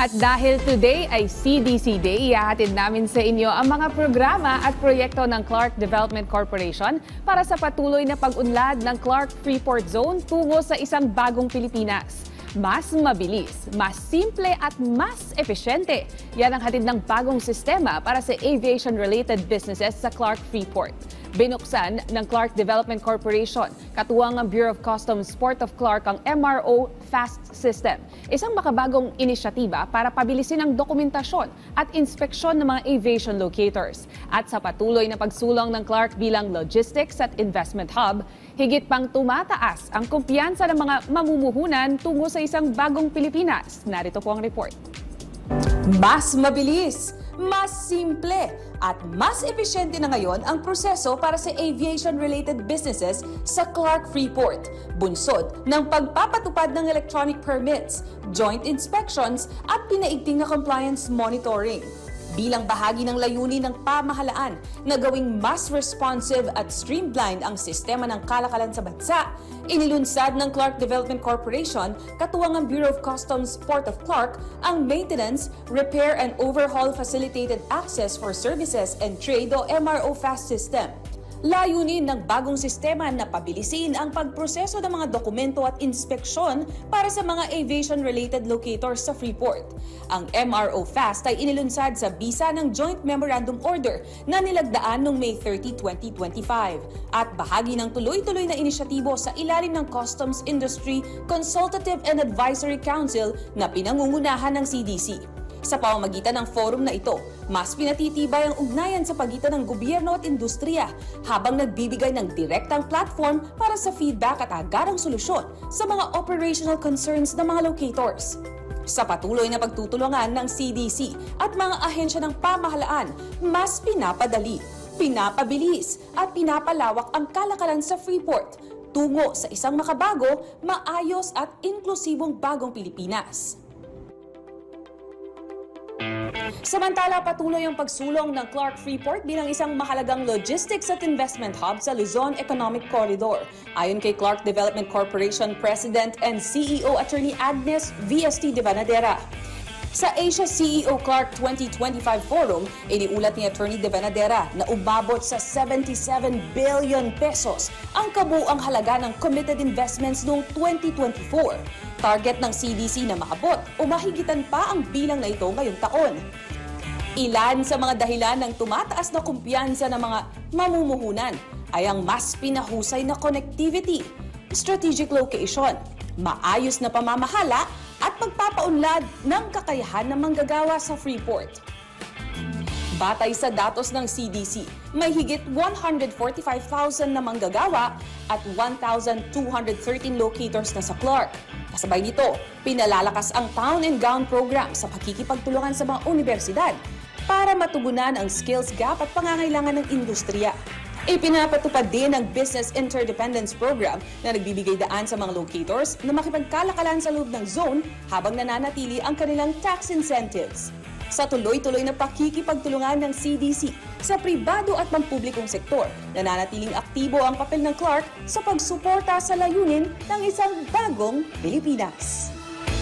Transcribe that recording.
At dahil today ay CDC Day, ihahatid namin sa inyo ang mga programa at proyekto ng Clark Development Corporation para sa patuloy na pag-unlad ng Clark Freeport Zone tungo sa isang bagong Pilipinas. Mas mabilis, mas simple at mas epesyente. Yan ang hatid ng bagong sistema para sa aviation-related businesses sa Clark Freeport. Binuksan ng Clark Development Corporation, katuwang ng Bureau of Customs Port of Clark ang MRO Fast System. Isang makabagong inisyatiba para pabilisin ang dokumentasyon at inspeksyon ng mga aviation locators. At sa patuloy na pagsulong ng Clark bilang logistics at investment hub, higit pang tumataas ang kumpiyansa ng mga mamumuhunan tungo sa isang bagong Pilipinas. Narito po ang report. Mas mabilis, mas simple, at mas epesyente na ngayon ang proseso para sa aviation-related businesses sa Clark Freeport. Bunsod ng pagpapatupad ng electronic permits, joint inspections at pinaigting na compliance monitoring. Bilang bahagi ng layunin ng pamahalaan na gawing mas responsive at streamlined ang sistema ng kalakalan sa bansa, inilunsad ng Clark Development Corporation, katuwang ang Bureau of Customs Port of Clark, ang Maintenance, Repair and Overhaul Facilitated Access for Services and Trade o MRO Fast System. Layunin ng bagong sistema na pabilisin ang pagproseso ng mga dokumento at inspeksyon para sa mga aviation-related locators sa Freeport. Ang MRO Fast ay inilunsad sa bisa ng Joint Memorandum Order na nilagdaan noong May 30, 2025 at bahagi ng tuloy-tuloy na inisyatibo sa ilalim ng Customs Industry Consultative and Advisory Council na pinangungunahan ng CDC. Sa pamamagitan ng forum na ito, mas pinatitibay ang ugnayan sa pagitan ng gobyerno at industriya habang nagbibigay ng direktang platform para sa feedback at agarang solusyon sa mga operational concerns ng mga locators. Sa patuloy na pagtutulungan ng CDC at mga ahensya ng pamahalaan, mas pinapadali, pinapabilis at pinapalawak ang kalakalan sa Freeport tungo sa isang makabago, maayos at inklusibong bagong Pilipinas. Samantala, patuloy ang pagsulong ng Clark Freeport bilang isang mahalagang logistics at investment hub sa Luzon Economic Corridor. Ayon kay Clark Development Corporation President and CEO Attorney Agnes VST de Vanadera. Sa Asia CEO Clark 2025 Forum, iniulat ni Attorney de Vanadera na umabot sa 77 billion pesos ang kabuuang halaga ng committed investments noong 2024. Target ng CDC na maabot o mahigitan pa ang bilang na ito ngayong taon. Ilan sa mga dahilan ng tumataas na kumpiyansa ng mga mamumuhunan ay ang mas pinahusay na connectivity, strategic location, maayos na pamamahala at pagpapaunlad ng kakayahan ng manggagawa sa Freeport. Batay sa datos ng CDC, may higit 145,000 na manggagawa at 1,213 locators na sa Clark. Kasabay nito, pinalalakas ang Town and Gown program sa pakikipagtulungan sa mga universidad para matugunan ang skills gap at pangangailangan ng industriya. Ipinapatupad din ang Business Interdependence Program na nagbibigay daan sa mga locators na makipagkalakalan sa loob ng zone habang nananatili ang kanilang tax incentives. Sa tuloy-tuloy na pakikipagtulungan ng CDC sa pribado at pampublikong sektor, nananatiling aktibo ang papel ng Clark sa pagsuporta sa layunin ng isang bagong Pilipinas.